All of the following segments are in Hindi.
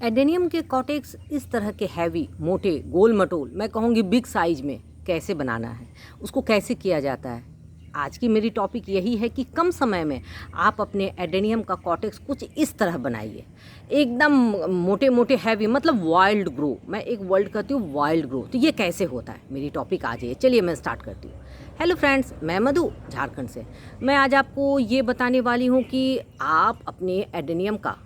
एडेनियम के कॉटेक्स इस तरह के हैवी, मोटे, गोल मटोल, मैं कहूँगी बिग साइज में कैसे बनाना है, उसको कैसे किया जाता है। आज की मेरी टॉपिक यही है कि कम समय में आप अपने एडेनियम का कॉटेक्स कुछ इस तरह बनाइए, एकदम मोटे मोटे हैवी, मतलब वाइल्ड ग्रो। मैं एक वर्ड कहती हूँ वाइल्ड ग्रो। तो ये कैसे होता है, मेरी टॉपिक आज है। चलिए मैं स्टार्ट करती हूँ। हेलो फ्रेंड्स, मैं मधु झारखंड से। मैं आज आपको ये बताने वाली हूँ कि आप अपने एडेनियम का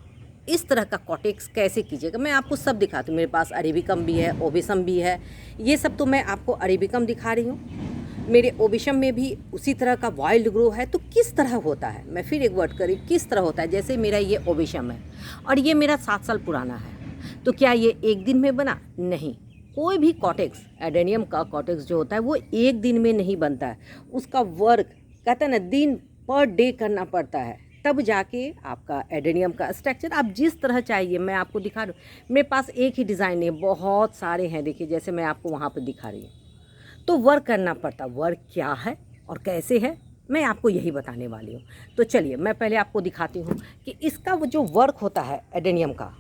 इस तरह का कॉटेक्स कैसे कीजिएगा। मैं आपको सब दिखाती हूँ। मेरे पास अरेबिकम भी है, ओबिसम भी है। ये सब तो मैं आपको अरेबिकम दिखा रही हूँ। मेरे ओबिशम में भी उसी तरह का वाइल्ड ग्रो है। तो किस तरह होता है, मैं फिर एक वर्ड करी, किस तरह होता है। जैसे मेरा ये ओबिशम है और ये मेरा 7 साल पुराना है। तो क्या ये एक दिन में बना? नहीं। कोई भी कॉटेक्स, एडेनियम का कॉटेक्स जो होता है वो एक दिन में नहीं बनता है। उसका वर्क कहते हैं ना, दिन पर डे करना पड़ता है, तब जाके आपका एडेनियम का स्ट्रक्चर आप जिस तरह चाहिए। मैं आपको दिखा रही हूँ। मेरे पास एक ही डिज़ाइन है, बहुत सारे हैं। देखिए जैसे मैं आपको वहाँ पर दिखा रही हूँ। तो वर्क करना पड़ता। वर्क क्या है और कैसे है, मैं आपको यही बताने वाली हूँ। तो चलिए मैं पहले आपको दिखाती हूँ कि इसका वो जो वर्क होता है एडेनियम का,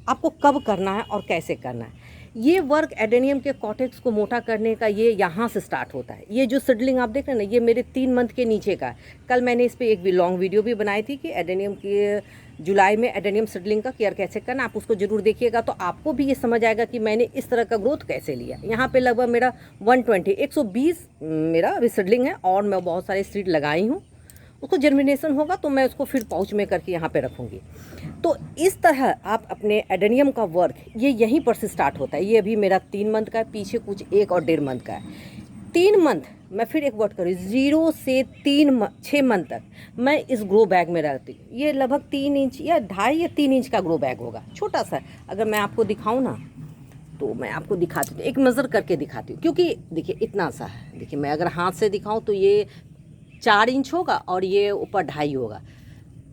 आपको कब करना है और कैसे करना है। ये वर्क एडेनियम के कॉटेक्स को मोटा करने का ये यहाँ से स्टार्ट होता है। ये जो सीडलिंग आप देख रहे हैं ना, ये मेरे 3 मंथ के नीचे का है। कल मैंने इस पर एक लॉन्ग वीडियो भी बनाई थी कि एडेनियम की जुलाई में एडेनियम सीडलिंग का केयर कैसे करना। आप उसको जरूर देखिएगा, तो आपको भी ये समझ आएगा कि मैंने इस तरह का ग्रोथ कैसे लिया। यहाँ पे लगभग मेरा 120 मेरा अभी सीडलिंग है और मैं बहुत सारे सीड लगाई हूँ। उसको जर्मिनेशन होगा तो मैं उसको फिर पाउच में करके यहाँ पे रखूँगी। तो इस तरह आप अपने एडेनियम का वर्क ये यहीं पर से स्टार्ट होता है। ये अभी मेरा 3 मंथ का है, पीछे कुछ 1 और 1.5 मंथ का है। 3 मंथ, मैं फिर एक वर्ड करूँ, 0 से 6 मंथ तक मैं इस ग्रो बैग में रहती हूँ। ये लगभग 3 इंच या 2.5 या 3 इंच का ग्रो बैग होगा, छोटा सा। अगर मैं आपको दिखाऊँ ना, तो मैं आपको दिखाती हूँ, एक नज़र करके दिखाती हूँ, क्योंकि देखिए इतना सा है। देखिए मैं अगर हाथ से दिखाऊँ तो ये 4 इंच होगा और ये ऊपर 2.5 होगा।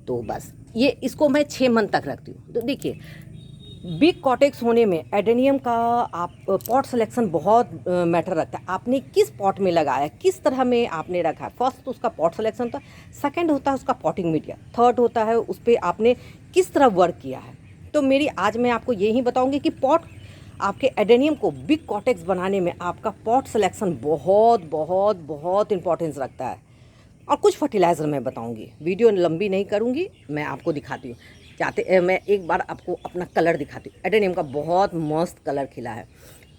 तो बस ये इसको मैं 6 मंथ तक रखती हूँ। तो देखिए बिग कॉटेक्स होने में एडेनियम का आप पॉट सिलेक्शन बहुत मैटर रखता है। आपने किस पॉट में लगाया, किस तरह में आपने रखा है। फर्स्ट तो उसका पॉट सिलेक्शन होता है, सेकंड होता है उसका पॉटिंग मीडिया, थर्ड होता है उस पर आपने किस तरह वर्क किया है। तो मेरी आज मैं आपको यही बताऊँगी कि पॉट, आपके एडेनियम को बिग कॉटेक्स बनाने में आपका पॉट सिलेक्शन बहुत बहुत बहुत इंपॉर्टेंस रखता है। और कुछ फर्टिलाइज़र मैं बताऊंगी। वीडियो लंबी नहीं करूंगी, मैं आपको दिखाती हूँ। मैं एक बार आपको अपना कलर दिखाती हूँ। एडेनियम का बहुत मस्त कलर खिला है।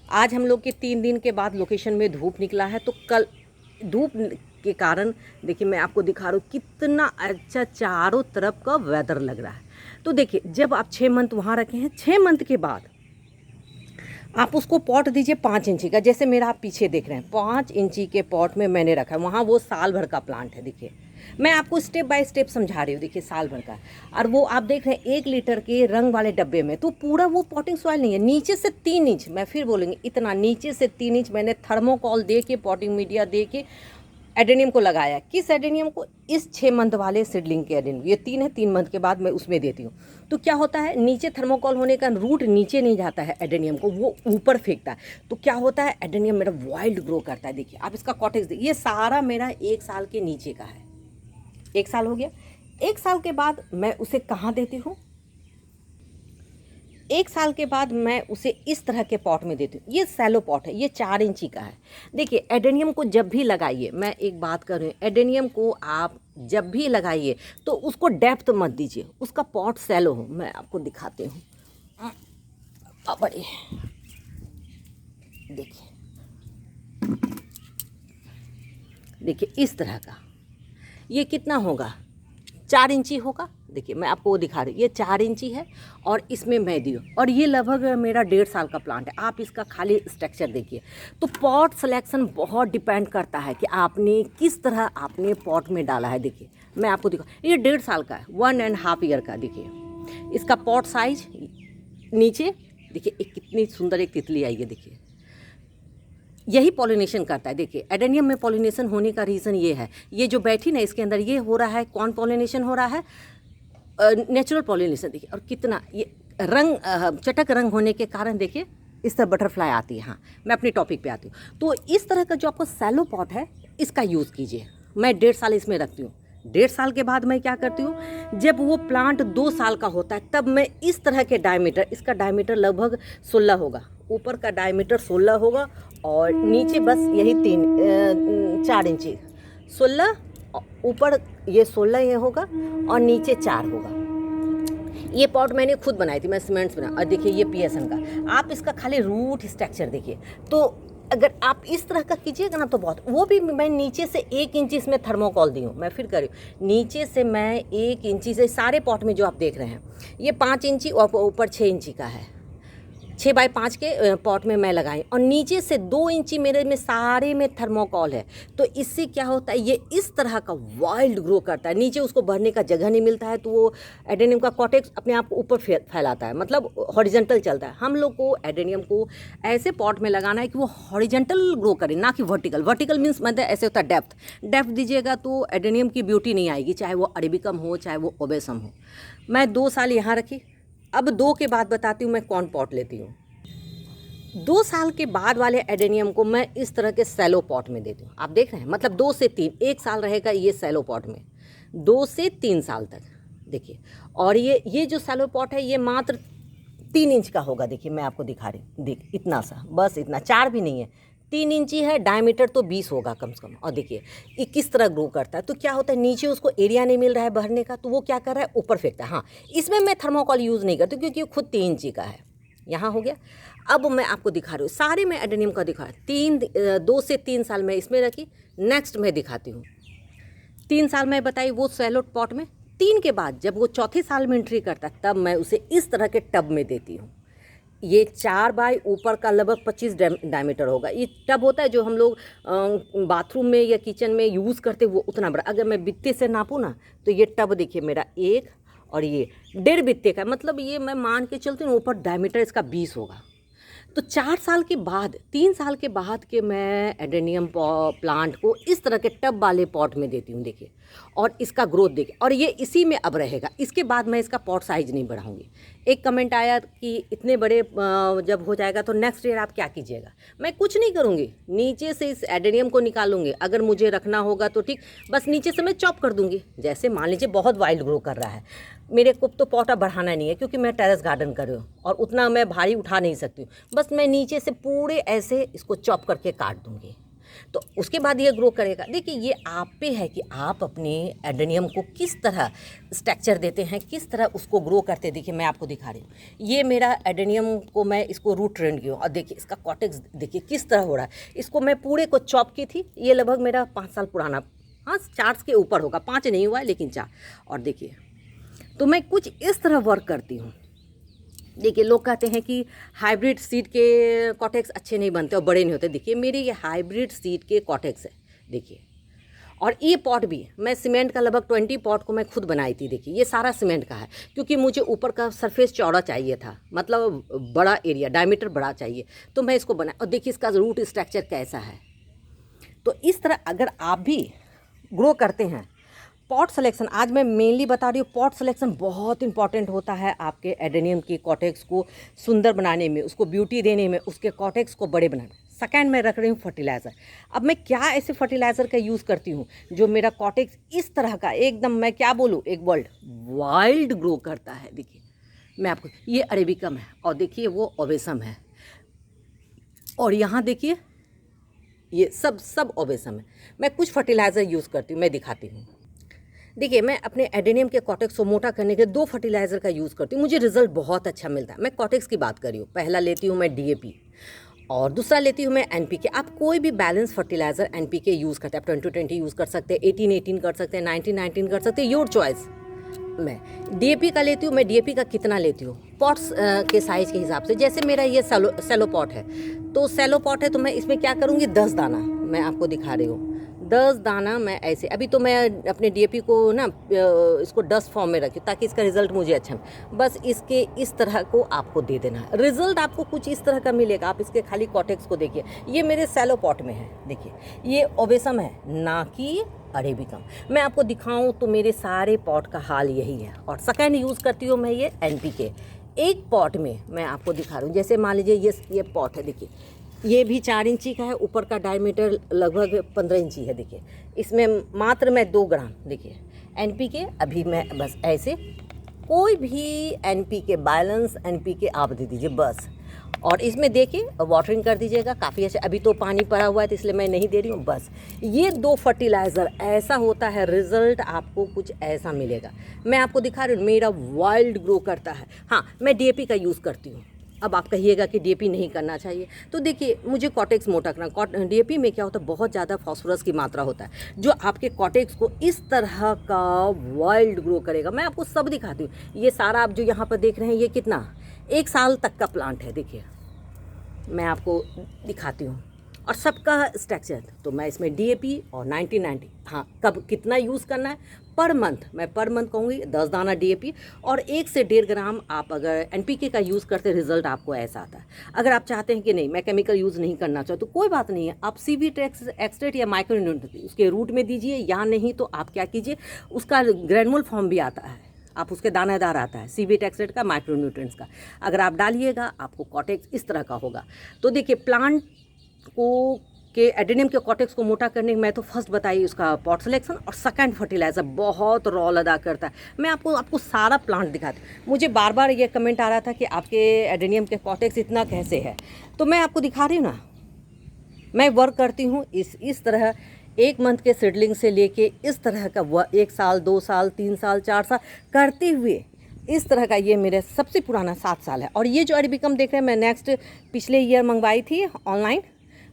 आज हम लोग के 3 दिन के बाद लोकेशन में धूप निकला है, तो कल धूप के कारण देखिए मैं आपको दिखा रहा हूँ कितना अच्छा चारों तरफ का वेदर लग रहा है। तो देखिए जब आप 6 मंथ वहाँ रखे हैं, 6 मंथ के बाद आप उसको पॉट दीजिए 5 इंची का। जैसे मेरा आप पीछे देख रहे हैं, 5 इंची के पॉट में मैंने रखा है। वहाँ वो साल भर का प्लांट है। देखिए मैं आपको स्टेप बाय स्टेप समझा रही हूँ। देखिए साल भर का, और वो आप देख रहे हैं 1 लीटर के रंग वाले डब्बे में। तो पूरा वो पॉटिंग सॉइल नहीं है, नीचे से 3 इंच, मैं फिर बोलूँगी इतना, नीचे से 3 इंच मैंने थर्मोकॉल दे के, पॉटिंग मीडिया दे के एडेनियम को लगाया। किस एडेनियम को? इस 6 मंथ वाले सीडलिंग के एडेनियम। ये 3 है, 3 मंथ के बाद मैं उसमें देती हूँ। तो क्या होता है, नीचे थर्मोकॉल होने का रूट नीचे नहीं जाता है एडेनियम को, वो ऊपर फेंकता है। तो क्या होता है, एडेनियम मेरा वाइल्ड ग्रो करता है। देखिए आप इसका कॉटेक्स देखिए, ये सारा मेरा 1 साल के नीचे का है। 1 साल हो गया। 1 साल के बाद मैं उसे कहाँ देती हूँ? 1 साल के बाद मैं उसे इस तरह के पॉट में देती हूँ। ये सैलो पॉट है, ये 4 इंची का है। देखिए एडेनियम को जब भी लगाइए, मैं एक बात कर रही हूँ, एडेनियम को आप जब भी लगाइए तो उसको डेप्थ मत दीजिए, उसका पॉट सैलो हो। मैं आपको दिखाती हूँ। बड़े देखिए, देखिए इस तरह का ये कितना होगा, 4 इंची होगा। देखिए मैं आपको वो दिखा रही हूँ, ये 4 इंची है और इसमें मैं दी हूँ। और ये लगभग मेरा 1.5 साल का प्लांट है। आप इसका खाली स्ट्रक्चर देखिए। तो पॉट सिलेक्शन बहुत डिपेंड करता है कि आपने किस तरह आपने पॉट में डाला है। देखिए मैं आपको दिखा, ये 1.5 साल का है, 1.5 ईयर का। देखिए इसका पॉट साइज नीचे देखिए, एक कितनी सुंदर एक तितली आई है। देखिए यही पॉलिनेशन करता है। देखिए एडेनियम में पॉलिनेशन होने का रीज़न ये है, ये जो बैठी ना इसके अंदर, ये हो रहा है, कौन पॉलिनेशन हो रहा है? Natural pollination. देखिए और कितना ये रंग, चटक रंग होने के कारण देखिए इस तरह बटरफ्लाई आती है। हाँ मैं अपनी टॉपिक पे आती हूँ। तो इस तरह का जो आपको सैलो पॉट है, इसका यूज़ कीजिए। मैं 1.5 साल इसमें रखती हूँ। 1.5 साल के बाद मैं क्या करती हूँ, जब वो प्लांट 2 साल का होता है तब मैं इस तरह के डायमीटर, इसका डायमीटर लगभग 16 होगा, ऊपर का डायमीटर 16 होगा और नीचे बस यही 4 इंची, 16 ऊपर ये 16 ये होगा और नीचे 4 होगा। ये पॉट मैंने खुद बनाई थी, मैं सीमेंट्स बना। और देखिए ये पीएसएन का, आप इसका खाली रूट स्ट्रक्चर देखिए, तो अगर आप इस तरह का कीजिएगा ना तो बहुत, वो भी मैं नीचे से 1 इंची इसमें थर्मोकॉल दी हूँ। मैं फिर कर रही हूँ, नीचे से मैं 1 इंची से, सारे पॉट में जो आप देख रहे हैं ये 5 इंची और ऊपर 6 इंची का है, 6 बाई 5 के पॉट में मैं लगाई, और नीचे से 2 इंची मेरे में सारे में थर्मोकॉल है। तो इससे क्या होता है, ये इस तरह का वाइल्ड ग्रो करता है, नीचे उसको बढ़ने का जगह नहीं मिलता है, तो वो एडेनियम का कॉटेक्स अपने आप को ऊपर फैलाता है, मतलब हॉरिजेंटल चलता है। हम लोग को एडेनियम को ऐसे पॉट में लगाना है कि वो हॉरिजेंटल ग्रो करे, ना कि वर्टिकल। वर्टिकल मीन्स मतलब ऐसे होता है डेप्थ दीजिएगा तो एडेनियम की ब्यूटी नहीं आएगी, चाहे वो अरेबिकम हो चाहे वो ओबेसम हो। मैं 2 साल यहाँ रखी। अब 2 के बाद बताती हूँ मैं कौन पॉट लेती हूँ। 2 साल के बाद वाले एडेनियम को मैं इस तरह के सैलो पॉट में देती हूँ। आप देख रहे हैं, मतलब 2 से 3, 1 साल रहेगा ये सैलो पॉट में, 2 से 3 साल तक देखिए। और ये जो सैलो पॉट है ये मात्र 3 इंच का होगा। देखिए मैं आपको दिखा रही हूँ, देख इतना सा, बस इतना, 4 भी नहीं है, 3 इंची है, डायमीटर तो 20 होगा कम से कम। और देखिए ये किस तरह ग्रो करता है। तो क्या होता है, नीचे उसको एरिया नहीं मिल रहा है भरने का, तो वो क्या कर रहा है, ऊपर फेंकता है। हाँ, इसमें मैं थर्मोकॉल यूज़ नहीं करती क्योंकि खुद 3 इंची का है। यहाँ हो गया। अब मैं आपको दिखा रही हूँ, सारे में एडेनियम का दिखा, 2 से 3 साल मैं इसमें रखी। नेक्स्ट मैं दिखाती हूँ 3 साल में बताई वो सैलो पॉट में। 3 के बाद जब वो चौथे साल में एंट्री करता है तब मैं उसे इस तरह के टब में देती हूँ। ये 4 बाई ऊपर का लगभग 25 डायमीटर होगा। ये टब होता है जो हम लोग बाथरूम में या किचन में यूज़ करते, वो उतना बड़ा। अगर मैं बित्ते से नापूँ ना तो ये टब देखिए मेरा 1 और ये 1.5 बित्ते का, मतलब ये मैं मान के चलती हूँ ऊपर डायमीटर इसका 20 होगा। तो 4 साल के बाद, 3 साल के बाद के मैं एडेनियम प्लांट को इस तरह के टब वाले पॉट में देती हूँ देखिए, और इसका ग्रोथ देखिए, और ये इसी में अब रहेगा। इसके बाद मैं इसका पॉट साइज नहीं बढ़ाऊंगी। एक कमेंट आया कि इतने बड़े जब हो जाएगा तो नेक्स्ट ईयर आप क्या कीजिएगा। मैं कुछ नहीं करूँगी, नीचे से इस एडेनियम को निकालूंगी। अगर मुझे रखना होगा तो ठीक, बस नीचे से मैं चॉप कर दूंगी। जैसे मान लीजिए बहुत वाइल्ड ग्रो कर रहा है, मेरे को तो पॉट बढ़ाना नहीं है क्योंकि मैं टेरेस गार्डन कर रही हूँ और उतना मैं भारी उठा नहीं सकती हूँ। बस मैं नीचे से पूरे ऐसे इसको चॉप करके काट दूँगी, तो उसके बाद ये ग्रो करेगा। देखिए ये आप पे है कि आप अपने एडेनियम को किस तरह स्ट्रक्चर देते हैं, किस तरह उसको ग्रो करते हैं। देखिए मैं आपको दिखा रही हूँ, ये मेरा एडेनियम को मैं इसको रूट ट्रेंड की हूँ, और देखिए इसका कॉटेक्स देखिए किस तरह हो रहा है। इसको मैं पूरे को चॉप की थी, ये लगभग मेरा 5 साल पुराना, हाँ 4 के ऊपर होगा, 5 नहीं हुआ है लेकिन 4। और देखिए तो मैं कुछ इस तरह वर्क करती हूँ। देखिए लोग कहते हैं कि हाइब्रिड सीड के कॉटेक्स अच्छे नहीं बनते और बड़े नहीं होते। देखिए मेरे ये हाइब्रिड सीड के कॉटेक्स है देखिए। और ये पॉट भी मैं सीमेंट का लगभग 20 पॉट को मैं खुद बनाई थी। देखिए ये सारा सीमेंट का है क्योंकि मुझे ऊपर का सरफेस चौड़ा चाहिए था, मतलब बड़ा एरिया, डायमीटर बड़ा चाहिए, तो मैं इसको बनाया। और देखिए इसका रूट स्ट्रक्चर कैसा है। तो इस तरह अगर आप भी ग्रो करते हैं, पॉट सिलेक्शन आज मैं मेनली बता रही हूँ। पॉट सिलेक्शन बहुत इंपॉर्टेंट होता है आपके एडेनियम की कॉटेक्स को सुंदर बनाने में, उसको ब्यूटी देने में, उसके कॉटेक्स को बड़े बनाने में। सेकेंड मैं रख रही हूँ फर्टिलाइज़र। अब मैं क्या ऐसे फर्टिलाइज़र का यूज़ करती हूँ जो मेरा कॉटेक्स इस तरह का एकदम, मैं क्या बोलूँ, एक वाइल्ड ग्रो करता है। देखिए मैं आपको, ये अरेबिकम है और देखिए वो ओबेसम है, और यहाँ देखिए ये सब ओबेसम है। मैं कुछ फर्टिलाइज़र यूज़ करती हूँ, मैं दिखाती हूँ। देखिए मैं अपने एडेनियम के कॉटेक्स को मोटा करने के 2 फर्टिलाइज़र का यूज़ करती हूँ, मुझे रिजल्ट बहुत अच्छा मिलता है। मैं कॉटेक्स की बात कर रही हूँ। पहला लेती हूँ मैं डीएपी और दूसरा लेती हूँ मैं एनपीके। आप कोई भी बैलेंस फर्टिलाइज़र एनपीके यूज़ करते हैं, आप 20-20 यूज़ कर सकते हैं, 18-18 कर सकते हैं, 19-19 कर सकते हैं, योर चॉइस। मैं डीएपी का लेती हूँ। मैं डीएपी का कितना लेती हूँ, पॉट्स के साइज़ के हिसाब से। जैसे मेरा ये सेलो पॉट है, तो सेलो पॉट है तो मैं इसमें क्या करूँगी, 10 दाना मैं आपको दिखा रही हूँ। 10 दाना मैं ऐसे, अभी तो मैं अपने डीएपी को ना इसको डस्ट फॉर्म में रखी ताकि इसका रिज़ल्ट मुझे अच्छा मिले। बस इसके इस तरह को आपको दे देना है, रिज़ल्ट आपको कुछ इस तरह का मिलेगा। आप इसके खाली कॉटेक्स को देखिए, ये मेरे सेलो पॉट में है। देखिए ये ओबेसम है ना कि अरेबिकम। मैं आपको दिखाऊं तो मेरे सारे पॉट का हाल यही है। और सेकेंड यूज़ करती हूँ मैं ये एनपीके। एक पॉट में मैं आपको दिखा रही हूँ, जैसे मान लीजिए ये पॉट है, देखिए ये भी 4 इंची का है, ऊपर का डायमीटर लगभग 15 इंची है। देखिए इसमें मात्र मैं 2 ग्राम, देखिए NPK अभी मैं बस ऐसे कोई भी NPK बैलेंस NPK आप दे दीजिए बस। और इसमें देखिए वाटरिंग कर दीजिएगा काफ़ी अच्छे। अभी तो पानी पड़ा हुआ है तो इसलिए मैं नहीं दे रही हूँ। बस ये 2 फर्टिलाइज़र ऐसा होता है, रिज़ल्ट आपको कुछ ऐसा मिलेगा। मैं आपको दिखा रही हूँ, मेरा वाइल्ड ग्रो करता है। हाँ, मैं DAP का यूज़ करती हूँ। अब आप कहिएगा कि DAP नहीं करना चाहिए, तो देखिए मुझे कॉटेक्स मोटा करना। DAP में क्या होता है, बहुत ज़्यादा फास्फोरस की मात्रा होता है जो आपके कॉटेक्स को इस तरह का वाइल्ड ग्रो करेगा। मैं आपको सब दिखाती हूँ। ये सारा आप जो यहाँ पर देख रहे हैं, ये कितना 1 साल तक का प्लांट है। देखिए मैं आपको दिखाती हूँ और सबका स्ट्रक्चर। तो मैं इसमें DAP और 90-90, हाँ, कब कितना यूज़ करना है पर मंथ, मैं पर मंथ कहूँगी 10 दाना DAP और 1 से 1.5 ग्राम आप अगर NPK का यूज़ करते, रिजल्ट आपको ऐसा आता है। अगर आप चाहते हैं कि नहीं मैं केमिकल यूज़ नहीं करना चाहता, तो कोई बात नहीं है, आप सीवीड एक्सट्रेट या माइक्रोन्यूट्रिएंट उसके रूट में दीजिए, या नहीं तो आप क्या कीजिए, उसका ग्रैनुअल फॉर्म भी आता है, आप उसके दानेदार आता है सीवीड एक्सट्रेट का, माइक्रोन्यूट्रिएंट्स का, अगर आप डालिएगा आपको कॉटेक्स इस तरह का होगा। तो देखिए प्लांट को के एडेनियम के कॉटेक्स को मोटा करने में तो फर्स्ट बताइए उसका पॉट सिलेक्शन, और सेकंड फर्टिलाइज़र बहुत रोल अदा करता है। मैं आपको सारा प्लांट दिखाती हूँ। मुझे बार बार ये कमेंट आ रहा था कि आपके एडेनियम के कॉटेक्स इतना कैसे है, तो मैं आपको दिखा रही हूँ ना, मैं वर्क करती हूँ इस तरह 1 मंथ के सीडलिंग से लेके इस तरह का 1 साल 2 साल 3 साल 4 साल करते हुए इस तरह का ये मेरे सबसे पुराना 7 साल है। और ये जो अरेबिकम देख रहे हैं मैं नेक्स्ट पिछले ईयर मंगवाई थी ऑनलाइन,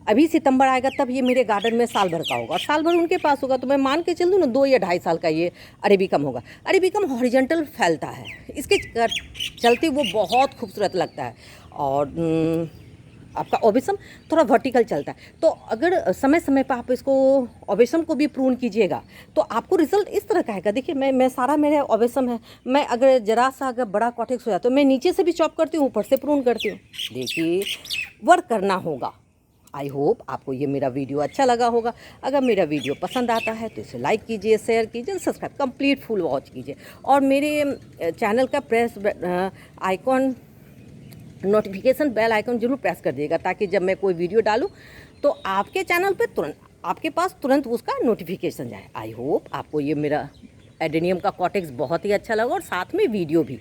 अभी सितंबर आएगा तब ये मेरे गार्डन में साल भर का होगा, और साल भर उनके पास होगा, तो मैं मान के चल दूँ ना 2 या 2.5 साल का ये अरेबिकम होगा। अरेबिकम हॉरिजॉन्टल फैलता है, इसके चलते वो बहुत खूबसूरत लगता है। और आपका ओबेसम थोड़ा वर्टिकल चलता है, तो अगर समय समय पर आप इसको ओबेसम को भी प्रून कीजिएगा तो आपको रिजल्ट इस तरह का आएगा। देखिए मैं सारा मेरे ओबेसम है, मैं अगर जरा सा अगर बड़ा कॉटेक्स हो जाता तो मैं नीचे से भी चॉप करती हूँ, ऊपर से प्रून करती हूँ। देखिए वर्क करना होगा। आई होप आपको ये मेरा वीडियो अच्छा लगा होगा। अगर मेरा वीडियो पसंद आता है तो इसे लाइक कीजिए, शेयर कीजिए, सब्सक्राइब कंप्लीट फुल वॉच कीजिए, और मेरे चैनल का press icon notification bell icon जरूर प्रेस कर दिएगा, ताकि जब मैं कोई वीडियो डालूं तो आपके चैनल पे तुरंत आपके पास तुरंत उसका नोटिफिकेशन जाए। आई होप आपको ये मेरा एडेनियम का कॉटेक्स बहुत ही अच्छा लगा, और साथ में वीडियो भी।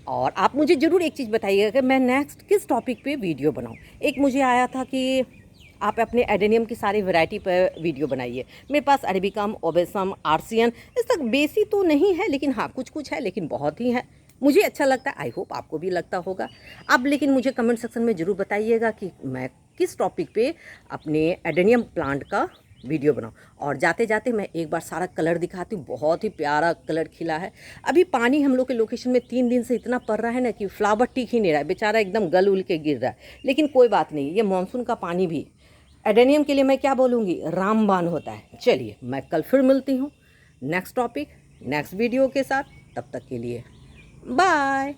और आप मुझे ज़रूर एक चीज़ बताइएगा कि मैं नेक्स्ट किस टॉपिक पे वीडियो बनाऊं। एक मुझे आया था कि आप अपने एडेनियम की सारी वैरायटी पर वीडियो बनाइए। मेरे पास अरेबिकम, ओबेसम, आर्सियन, इस तक बेसी तो नहीं है, लेकिन हाँ कुछ कुछ है, लेकिन बहुत ही है, मुझे अच्छा लगता है। आई होप आपको भी लगता होगा। अब लेकिन मुझे कमेंट सेक्शन में ज़रूर बताइएगा कि मैं किस टॉपिक पे अपने एडेनियम प्लांट का वीडियो बनाऊं। और जाते जाते मैं एक बार सारा कलर दिखाती हूँ, बहुत ही प्यारा कलर खिला है। अभी पानी हम लोग के लोकेशन में 3 दिन से इतना पड़ रहा है ना कि फ्लावर टिक ही नहीं रहा है, बेचारा एकदम गल उल के गिर रहा है। लेकिन कोई बात नहीं, ये मानसून का पानी भी एडेनियम के लिए मैं क्या बोलूँगी, रामबाण होता है। चलिए मैं कल फिर मिलती हूँ नेक्स्ट टॉपिक नेक्स्ट वीडियो के साथ, तब तक के लिए बाय।